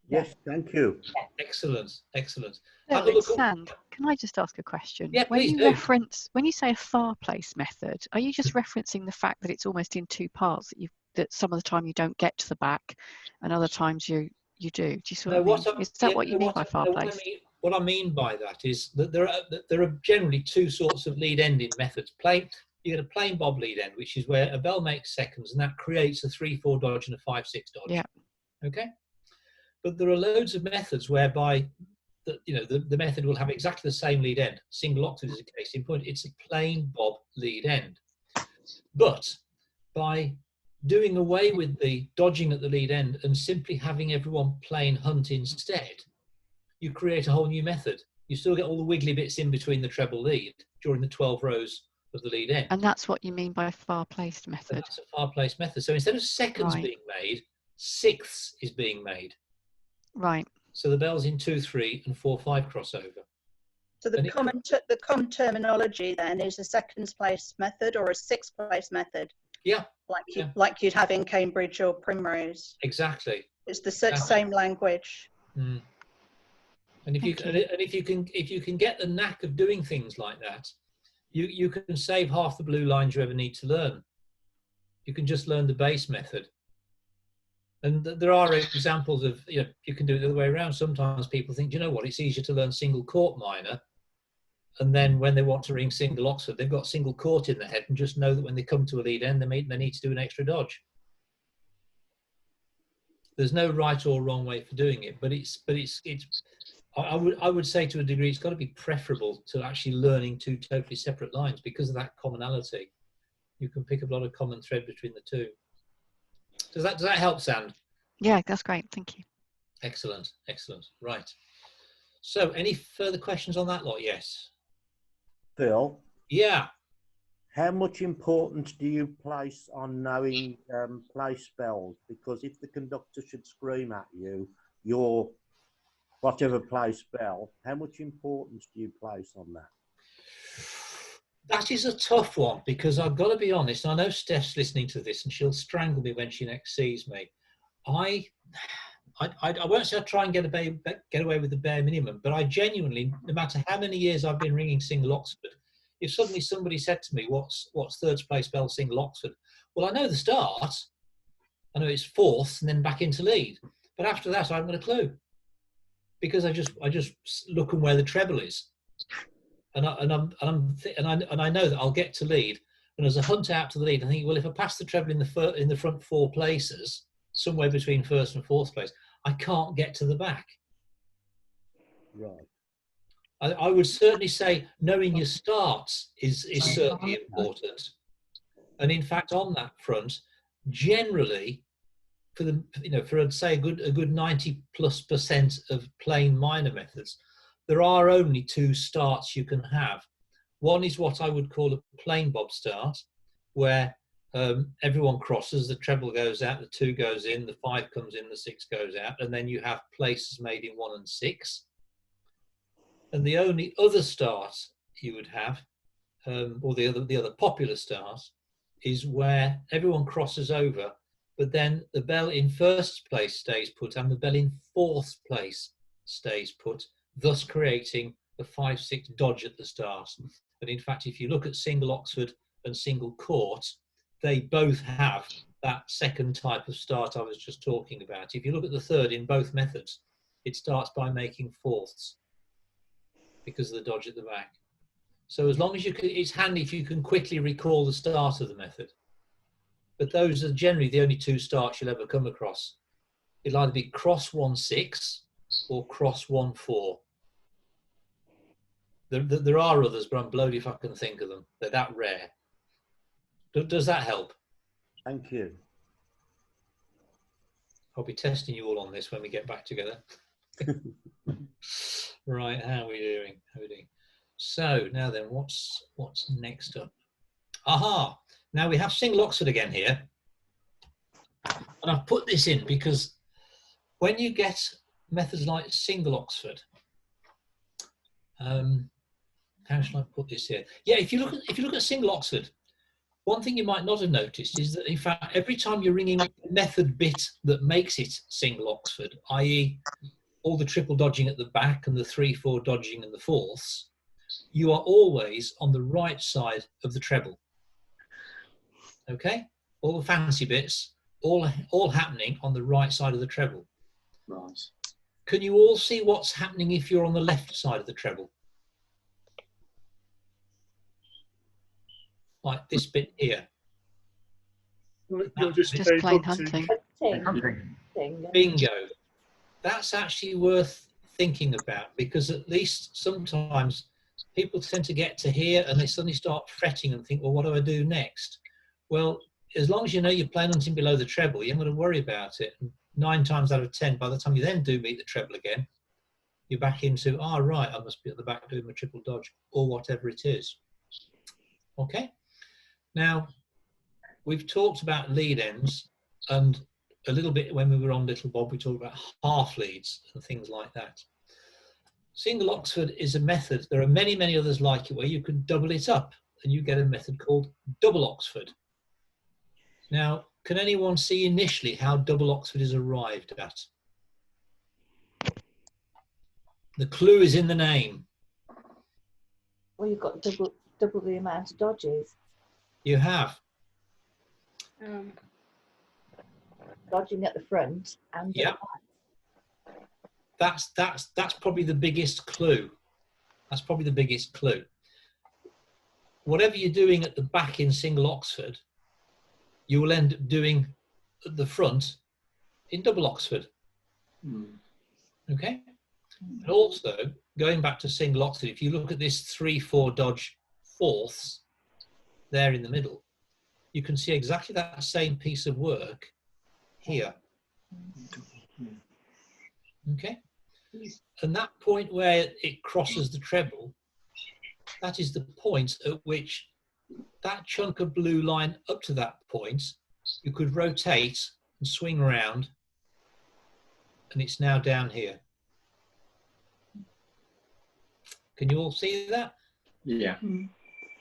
Yes, thank you. Excellent, excellent. No, Have a look at- Sand, can I just ask a question? Yeah, when please you do. when you say a far place method, are you just referencing the fact that it's almost in 2 parts, that some of the time you don't get to the back and other times you do? Do you see what I mean? Is that what you mean by far place? What I mean by that is that there are generally 2 sorts of lead ending methods. You get a plain bob lead end, which is where a bell makes seconds, and that creates a 3-4 dodge and a 5-6 dodge. Yeah. Okay. But there are loads of methods whereby the method will have exactly the same lead end. Single Oxford is a case in point. It's a plain bob lead end. But by doing away with the dodging at the lead end and simply having everyone plain hunt instead, you create a whole new method. You still get all the wiggly bits in between the treble lead during the 12 rows of the lead end. And that's what you mean by far placed method. That's a far placed method. So instead of seconds being made, 6ths is being made. Right. So the bell's in 2, 3 and 4, 5 crossover. So the common terminology then is a 2nd place method or a 6th place method. Yeah. Like you'd have in Cambridge or Primrose. Exactly. It's the same language. Mm. And if you can get the knack of doing things like that, you can save half the blue lines you ever need to learn. You can just learn the base method. And there are examples of, you can do it the other way around. Sometimes people think, you know what, it's easier to learn single court minor. And then when they want to ring single Oxford, they've got single court in their head and just know that when they come to a lead end, they need to do an extra dodge. There's no right or wrong way for doing it, but I would say to a degree, it's got to be preferable to actually learning 2 totally separate lines because of that commonality. You can pick up a lot of common thread between the 2. Does that help, Sand? Yeah, that's great. Thank you. Excellent, excellent. Right. So, any further questions on that lot? Yes. Phil? Yeah. How much importance do you place on knowing place spells? Because if the conductor should scream at you, your whatever place spell, how much importance do you place on that? That is a tough one because I've got to be honest. I know Steph's listening to this and she'll strangle me when she next sees me. I won't say I try and get away with the bare minimum, but I genuinely, no matter how many years I've been ringing single Oxford, if suddenly somebody said to me, what's 3rd place bell single Oxford? Well, I know the start. I know it's 4th and then back into lead. But after that, I haven't got a clue because I just look at where the treble is. And I know that I'll get to lead, and as I hunt out to the lead, I think, well, if I pass the treble in the front 4 places, somewhere between 1st and 4th place, I can't get to the back. Right. I would certainly say knowing your starts is certainly important. And in fact, on that front, generally, for I'd say a good 90+% of plain minor methods, there are only 2 starts you can have. One is what I would call a plain bob start, where everyone crosses, the treble goes out, the 2 goes in, the 5 comes in, the 6 goes out, and then you have places made in 1 and 6. And the only other start you would have, or the other popular start, is where everyone crosses over, but then the bell in 1st place stays put and the bell in 4th place stays put, thus creating a 5-6 dodge at the start. And in fact, if you look at single Oxford and single court, they both have that second type of start I was just talking about. If you look at the third in both methods, it starts by making fourths because of the dodge at the back. So as long as you can, it's handy if you can quickly recall the start of the method. But those are generally the only two starts you'll ever come across. It'll either be cross 1-6 or cross 1-4. There are others, but I'm blowed if I can think of them. They're that rare. Does that help? Thank you. I'll be testing you all on this when we get back together. Right, how are we doing? How are we doing? So now then, what's next up? Aha! Now we have single Oxford again here, and I've put this in because when you get methods like single Oxford, how shall I put this here? Yeah, if you look at single Oxford, one thing you might not have noticed is that in fact every time you're ringing the method bit that makes it single Oxford, i.e. all the triple dodging at the back and the 3-4 dodging and the fourths, you are always on the right side of the treble. Okay? All the fancy bits, all happening on the right side of the treble. Right. Can you all see what's happening if you're on the left side of the treble? Like this bit here. You're just plain hunting. Bingo. That's actually worth thinking about, because at least sometimes people tend to get to here and they suddenly start fretting and think, well, what do I do next? Well, as long as you know you're plain hunting below the treble, you haven't got to worry about it. And 9 times out of 10, by the time you then do meet the treble again, you're back into, right, I must be at the back doing my triple dodge, or whatever it is. Okay? Now, we've talked about lead ends, and a little bit when we were on Little Bob, we talked about half leads and things like that. Single Oxford is a method. There are many, many others like it where you can double it up and you get a method called double Oxford. Now, can anyone see initially how double Oxford is arrived at? The clue is in the name. Well, you've got double the amount of dodges. You have. Dodging at the front and yeah. That's probably the biggest clue. That's probably the biggest clue. Whatever you're doing at the back in single Oxford, you will end up doing at the front in double Oxford. Okay? And also, going back to single Oxford, if you look at this 3-4 dodge fourths there in the middle, you can see exactly that same piece of work here. Okay? And that point where it crosses the treble, that is the point at which that chunk of blue line up to that point, you could rotate and swing around, and it's now down here. Can you all see that? Yeah.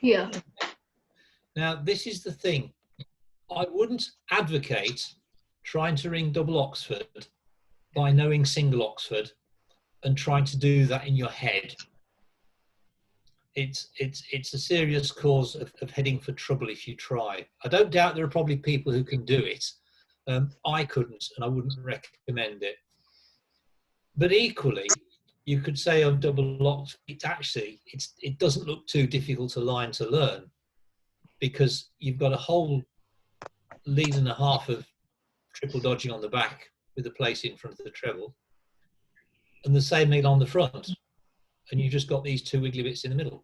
Yeah. Now, this is the thing. I wouldn't advocate trying to ring double Oxford by knowing single Oxford and trying to do that in your head. It's a serious cause of heading for trouble if you try. I don't doubt there are probably people who can do it. I couldn't, and I wouldn't recommend it. But equally, you could say on double Oxford, it doesn't look too difficult a line to learn, because you've got a whole lead and a half of triple dodging on the back with a place in front of the treble, and the same lead on the front, and you've just got these two wiggly bits in the middle.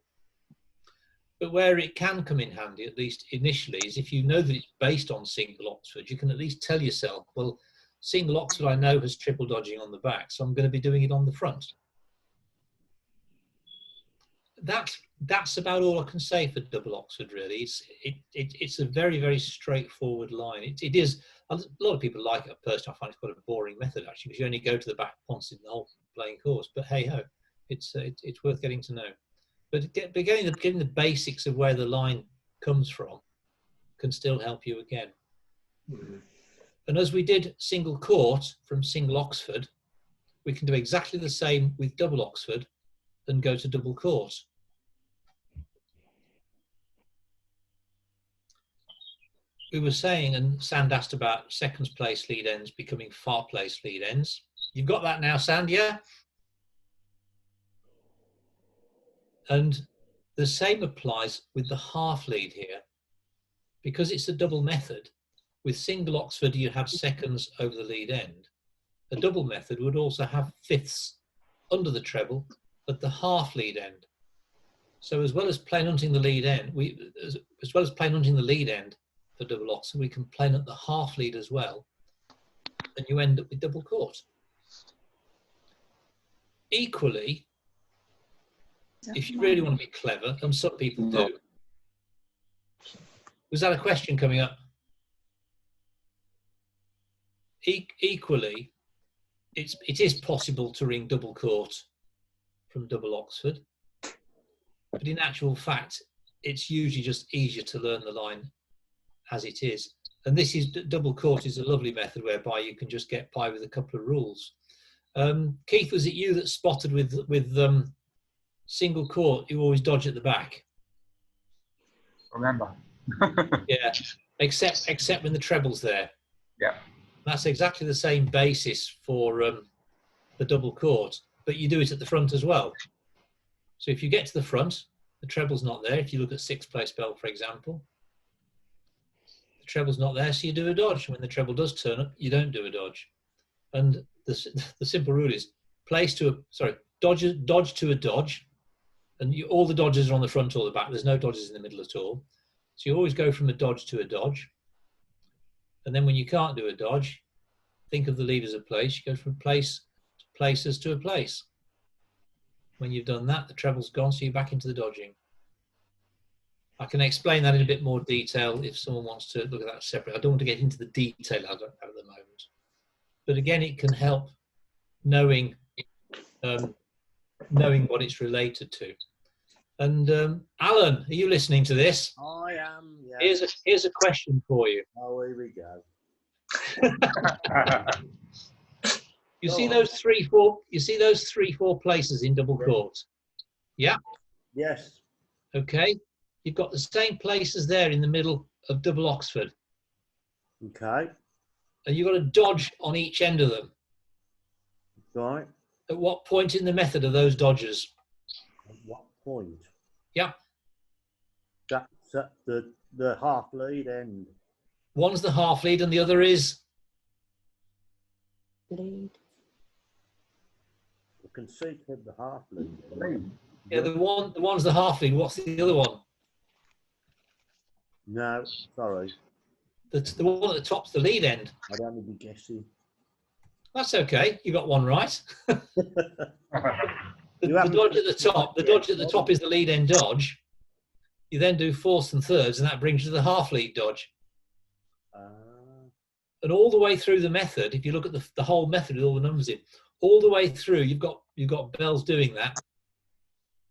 But where it can come in handy, at least initially, is if you know that it's based on single Oxford, you can at least tell yourself, well, single Oxford I know has triple dodging on the back, so I'm going to be doing it on the front. That's about all I can say for double Oxford, really. It's a very, very straightforward line. It is, a lot of people like it. Personally, I find it's quite a boring method, actually, because you only go to the back once in the whole playing course. But hey ho, it's worth getting to know. But getting the basics of where the line comes from can still help you again. And as we did single court from single Oxford, we can do exactly the same with double Oxford and go to double court. we were saying, and Sand asked about seconds place lead ends becoming far place lead ends. You've got that now, Sand, yeah? And the same applies with the half lead here. Because it's a double method, with single Oxford you have seconds over the lead end. A double method would also have fifths under the treble at the half lead end. So as well as plain hunting the lead end, as well as plain hunting the lead end for double Oxford, we can plain at the half lead as well, and you end up with double court. Equally, if you really want to be clever, and some people do. Was that a question coming up? Equally, it is possible to ring double court from double Oxford, but in actual fact, it's usually just easier to learn the line as it is. And this is double court is a lovely method whereby you can just get by with a couple of rules. Keith, was it you that spotted with single court? You always dodge at the back. Remember. Yeah, except when the treble's there. Yeah. That's exactly the same basis for the double court, but you do it at the front as well. So if you get to the front, the treble's not there. If you look at sixth place bell, for example, the treble's not there, so you do a dodge. When the treble does turn up, you don't do a dodge. And the simple rule is dodge to a dodge, and all the dodges are on the front or the back. There's no dodges in the middle at all. So you always go from a dodge to a dodge. And then when you can't do a dodge, think of the lead as a place. You go from places to a place. When you've done that, the treble's gone, so you're back into the dodging. I can explain that in a bit more detail if someone wants to look at that separately. I don't want to get into the detail at the moment. But again, it can help knowing what it's related to. And Alan, are you listening to this? I am. Yeah. Here's a question for you. Oh, here we go. You see those 3-4? You see those 3-4 places in double court? Yeah. Yes. Okay. You've got the same places there in the middle of double Oxford. Okay. And you've got a dodge on each end of them. Right. At what point in the method are those dodges? At what point? Yeah. That's at the half lead end. One's the half lead and the other is? Lead. You can see to the half lead. Yeah, the one's the half lead. What's the other one? No, sorry. The one at the top's the lead end. I'd only be guessing. That's okay. You got one right. The dodge at the top. The dodge at the top is the lead end dodge. You then do fourths and thirds, and that brings you to the half lead dodge. And all the way through the method, if you look at the whole method with all the numbers in, all the way through, you've got bells doing that.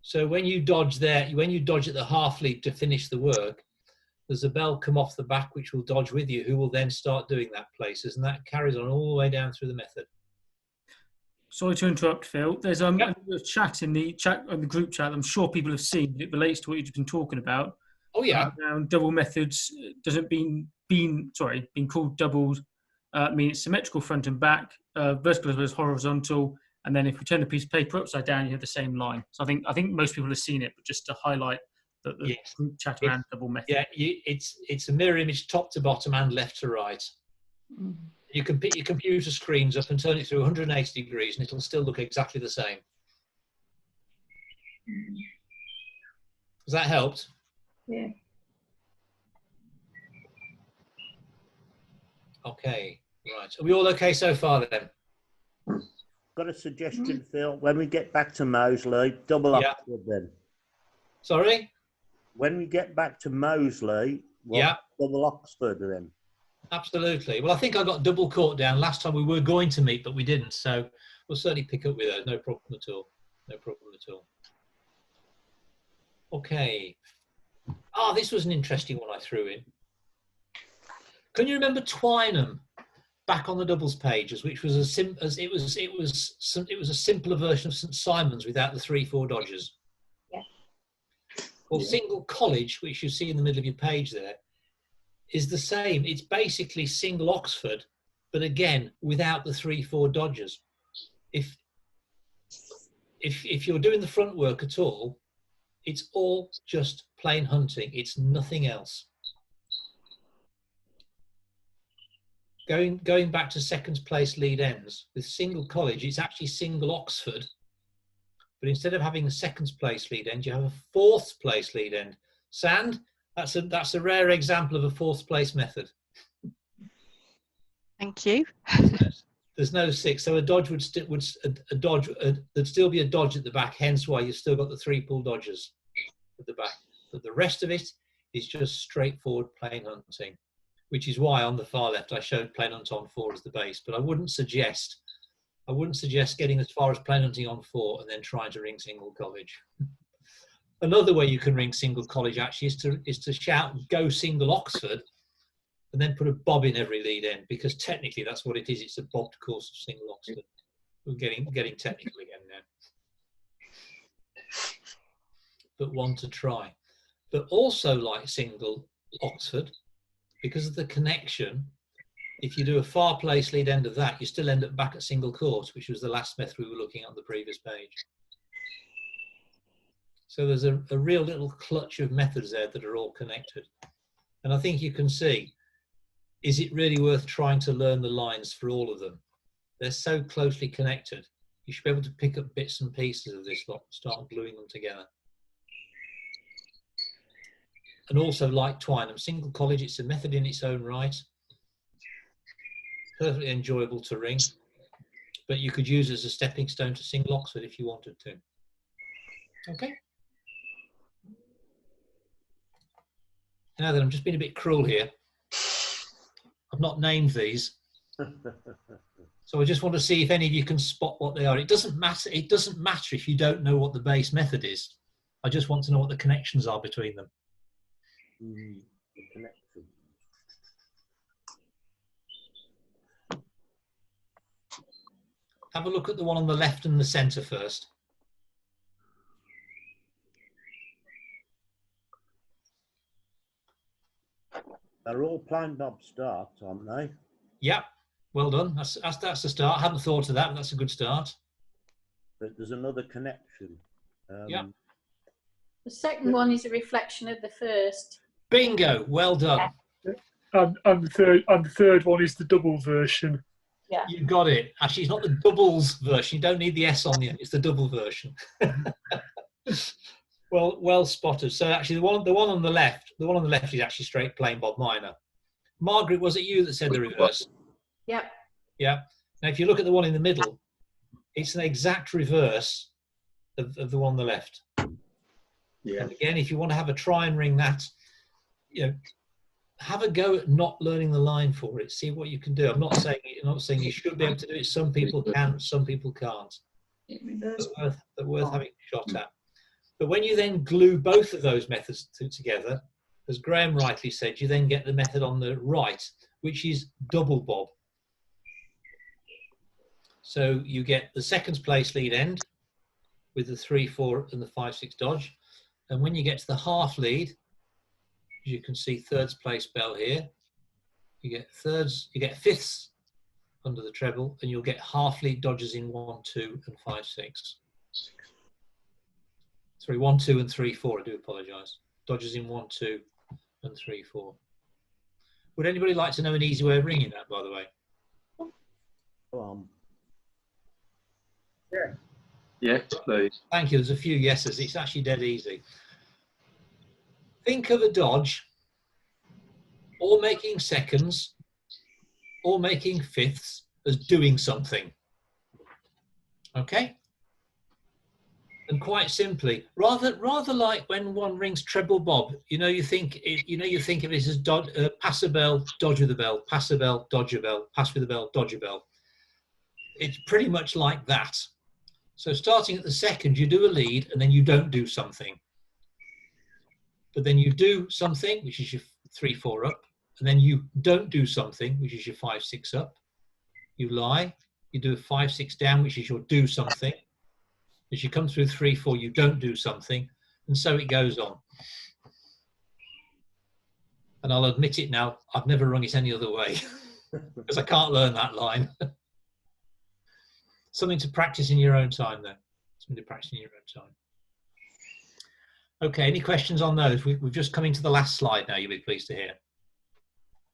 So when you dodge there, when you dodge at the half lead to finish the work, there's a bell come off the back which will dodge with you, who will then start doing that places, and that carries on all the way down through the method. Sorry to interrupt, Phil. There's a chat in the group chat. I'm sure people have seen. It relates to what you've been talking about. Oh yeah. Around double methods doesn't being called doubled mean it's symmetrical front and back, vertical as well as horizontal, and then if we turn a piece of paper upside down, you have the same line. So I think most people have seen it, but just to highlight the yes. group chat around double method. Yeah, it's a mirror image top to bottom and left to right. Mm. You can pick your computer screens up and turn it through 180 degrees and it'll still look exactly the same. Has that helped? Yeah. Okay, right. Are we all okay so far then? Got a suggestion, Phil. When we get back to Moseley, double Oxford then. Sorry? When we get back to Moseley, double Oxford then. Absolutely. Well, I think I got double court down last time we were going to meet, but we didn't. So we'll certainly pick up with her. No problem at all. No problem at all. Okay. This was an interesting one I threw in. Can you remember Twynham back on the doubles pages, which was it was a simpler version of St Simon's without the 3-4 dodges? Yeah. Well, Single College, which you see in the middle of your page there, is the same. It's basically single Oxford, but again, without the 3-4 dodgers. If you're doing the front work at all, it's all just plain hunting. It's nothing else. Going back to second place lead ends, with single college, it's actually single Oxford, but instead of having a second place lead end, you have a fourth place lead end. Sand, that's a rare example of a fourth place method. Thank you. There's no 6, so a dodge there'd still be a dodge at the back, hence why you've still got the 3 pull dodgers at the back. But the rest of it is just straightforward plain hunting, which is why on the far left I showed plain hunt on 4 as the base. But I wouldn't suggest getting as far as plain hunting on 4 and then trying to ring single college. Another way you can ring single college actually is to shout go single Oxford and then put a bob in every lead end, because technically that's what it is. It's a bobbed course of single Oxford. We're getting technical again now. But one to try. But also like single Oxford, because of the connection, if you do a far place lead end of that, you still end up back at single course, which was the last method we were looking at on the previous page. So there's a real little clutch of methods there that are all connected. And I think you can see, is it really worth trying to learn the lines for all of them? They're so closely connected. You should be able to pick up bits and pieces of this lot and start gluing them together. And also like Twynham, single college, it's a method in its own right. Perfectly enjoyable to ring, but you could use it as a stepping stone to single Oxford if you wanted to. Okay. Now then, I'm just being a bit cruel here. I've not named these. So I just want to see if any of you can spot what they are. It doesn't matter. It doesn't matter if you don't know what the base method is. I just want to know what the connections are between them. The connection. Have a look at the one on the left and the centre first. They're all plain bob starts, aren't they? Yeah, well done. That's the start. I hadn't thought of that, but that's a good start. But there's another connection. Yeah. The second one is a reflection of the first. Bingo. Well done. And the third one is the double version. Yeah. You got it. Actually, it's not the doubles version. You don't need the S on the end. It's the double version. Well spotted. So actually, the one on the left is actually straight plain bob minor. Margaret, was it you that said the reverse? Yep. Yeah. Now, if you look at the one in the middle, it's an exact reverse of the one on the left. Yeah. And again, if you want to have a try and ring that, have a go at not learning the line for it. See what you can do. I'm not saying you should be able to do it. Some people can, some people can't. But worth having a shot at. But when you then glue both of those methods together, as Graham rightly said, you then get the method on the right, which is double bob. So you get the second place lead end with the 3-4 and the 5-6 dodge. And when you get to the half lead, as you can see, thirds place bell here, you get thirds, you get fifths under the treble, and you'll get half lead dodges in 1, 2, and 5, 6. Sorry, 1, 2, and 3, 4. I do apologise. Dodges in 1, 2, and 3, 4. Would anybody like to know an easy way of ringing that, by the way? Yeah. Yes, please. Thank you. There's a few yeses. It's actually dead easy. Think of a dodge, or making seconds, or making fifths as doing something. Okay? And quite simply, rather like when one rings treble bob, you think of it as pass a bell, dodge with a bell, pass a bell, dodge a bell, pass with a bell, dodge a bell. It's pretty much like that. So starting at the second, you do a lead, and then you don't do something. But then you do something, which is your 3-4 up, and then you don't do something, which is your 5-6 up. You lie, you do a 5-6 down, which is your do something. As you come through 3-4, you don't do something, and so it goes on. And I'll admit it now, I've never rung it any other way because I can't learn that line. Something to practice in your own time, though. Something to practice in your own time. Okay, any questions on those? We've just come into the last slide now, you'll be pleased to hear.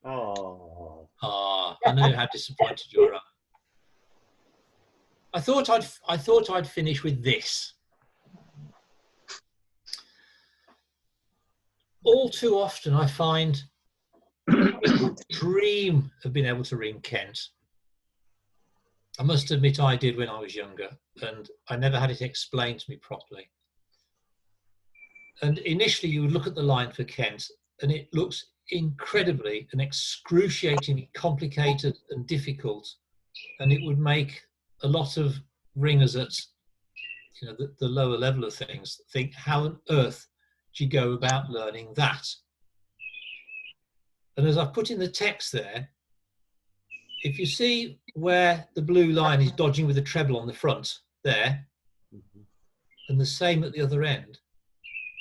Oh. Ah, I know how disappointed you are. I thought I'd finish with this. All too often I find people dream of being able to ring Kent. I must admit I did when I was younger, and I never had it explained to me properly. And initially you would look at the line for Kent and it looks incredibly and excruciatingly complicated and difficult, and it would make a lot of ringers at the lower level of things think, how on earth do you go about learning that? And as I've put in the text there, if you see where the blue line is dodging with the treble on the front there, and the same at the other end,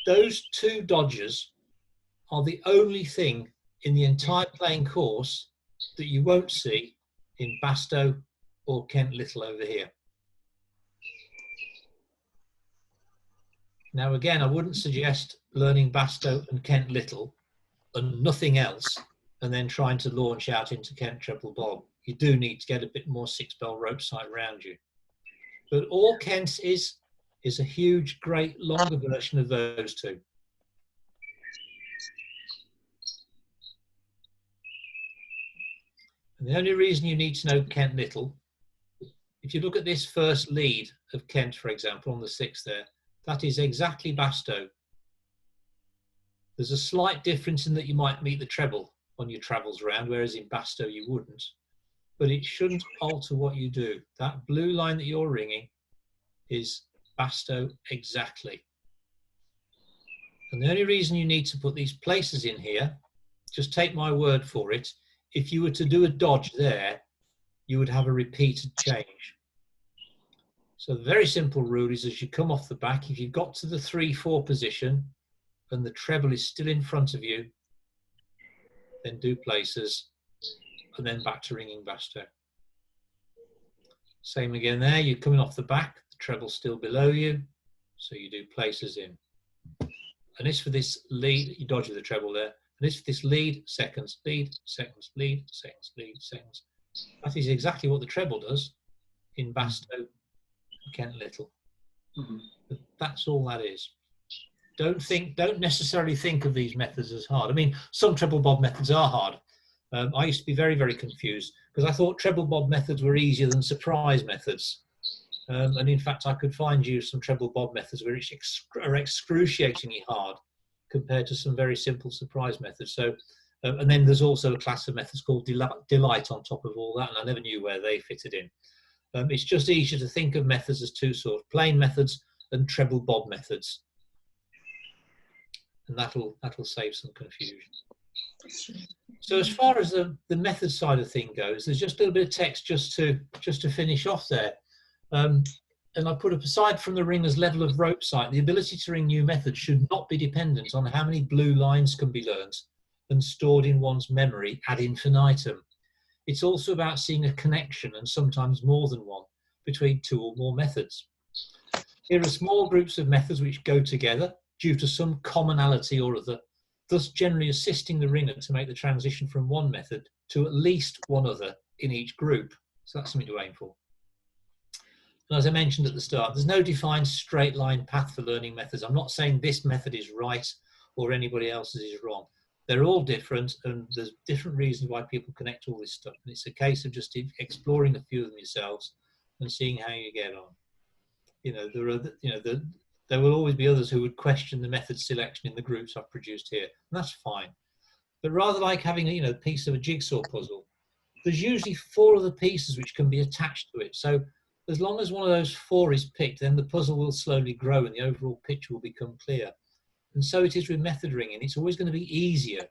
those two dodges are the only thing in the entire playing course that you won't see in Basto or Kent Little over here. Now again, I wouldn't suggest learning Basto and Kent Little and nothing else and then trying to launch out into Kent Treble Bob. You do need to get a bit more 6-bell rope sight around you. But all Kent is a huge, great, longer version of those two. And the only reason you need to know Kent Little, if you look at this first lead of Kent, for example, on the 6th there, that is exactly Basto. There's a slight difference in that you might meet the treble on your travels round, whereas in Basto you wouldn't. But it shouldn't alter what you do. That blue line that you're ringing is Basto exactly. And the only reason you need to put these places in here, just take my word for it, if you were to do a dodge there, you would have a repeated change. So the very simple rule is, as you come off the back, if you've got to the 3-4 position and the treble is still in front of you, then do places and then back to ringing Basto. Same again there, you're coming off the back, the treble's still below you, so you do places in. And it's for this lead, you dodge with the treble there, and it's for this lead, seconds, lead, seconds, lead, seconds, lead, seconds. That is exactly what the treble does in Basto and Kent Little. But that's all that is. Don't necessarily think of these methods as hard. I mean, some treble bob methods are hard. I used to be very, very confused because I thought treble bob methods were easier than surprise methods. And in fact, I could find you some treble bob methods which are excruciatingly hard compared to some very simple surprise methods. So, and then there's also a class of methods called delight on top of all that, and I never knew where they fitted in. It's just easier to think of methods as two sorts: plain methods and treble bob methods, and that'll save some confusion. So as far as the method side of thing goes, there's just a little bit of text just to finish off there. And I put up, aside from the ringer's level of rope sight, the ability to ring new methods should not be dependent on how many blue lines can be learnt and stored in one's memory ad infinitum. It's also about seeing a connection, and sometimes more than one, between two or more methods. Here are small groups of methods which go together due to some commonality or other, thus generally assisting the ringer to make the transition from one method to at least one other in each group. So that's something to aim for. And as I mentioned at the start, there's no defined straight line path for learning methods. I'm not saying this method is right or anybody else's is wrong. They're all different, and there's different reasons why people connect all this stuff. And it's a case of just exploring a few of them yourselves and seeing how you get on. You know, there will always be others who would question the method selection in the groups I've produced here, and that's fine. But rather like having a piece of a jigsaw puzzle, there's usually 4 other pieces which can be attached to it. So as long as one of those 4 is picked, then the puzzle will slowly grow and the overall picture will become clear. And so it is with method ringing. It's always going to be easier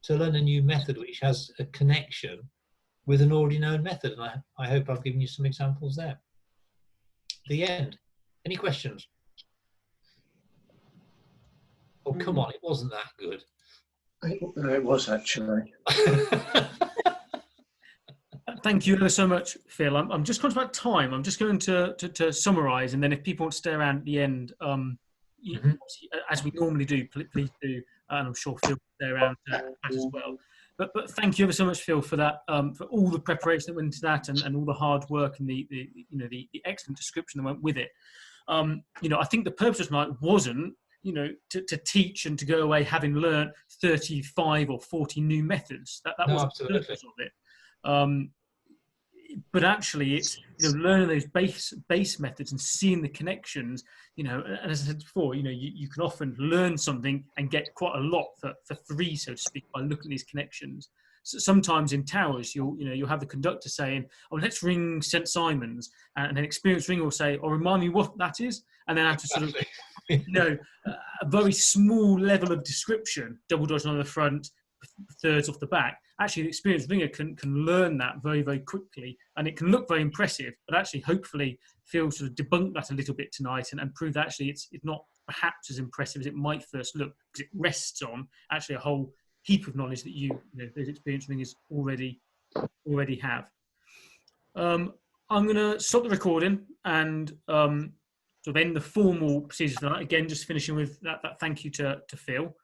to learn a new method which has a connection with an already known method. And I hope I've given you some examples there. The end. Any questions? Oh, come on, it wasn't that good. It was actually. Thank you ever so much, Phil. I'm just conscious about time. I'm just going to summarise, and then if people want to stay around at the end, as we normally do, please do, and I'm sure Phil will stay around to that as well. But thank you ever so much, Phil, for that, for all the preparation that went into that, and all the hard work and the excellent description that went with it. I think the purpose of tonight wasn't to teach and to go away having learned 35 or 40 new methods. That wasn't the purpose of it. But actually, it's learning those base methods and seeing the connections. And as I said before, you can often learn something and get quite a lot for free, so to speak, by looking at these connections. So sometimes in towers, you'll have the conductor saying, "Oh, let's ring St Simon's," and an experienced ringer will say, "Oh, remind me what that is," and then after sort of a very small level of description, double dodge on the front, thirds off the back. Actually, the experienced ringer can learn that very, very quickly, and it can look very impressive. But actually, hopefully, Phil sort of debunked that a little bit tonight and proved that actually it's not perhaps as impressive as it might first look, because it rests on actually a whole heap of knowledge that those experienced ringers already have. I'm going to stop the recording and sort of end the formal procedures tonight. Again, just finishing with that thank you to Phil.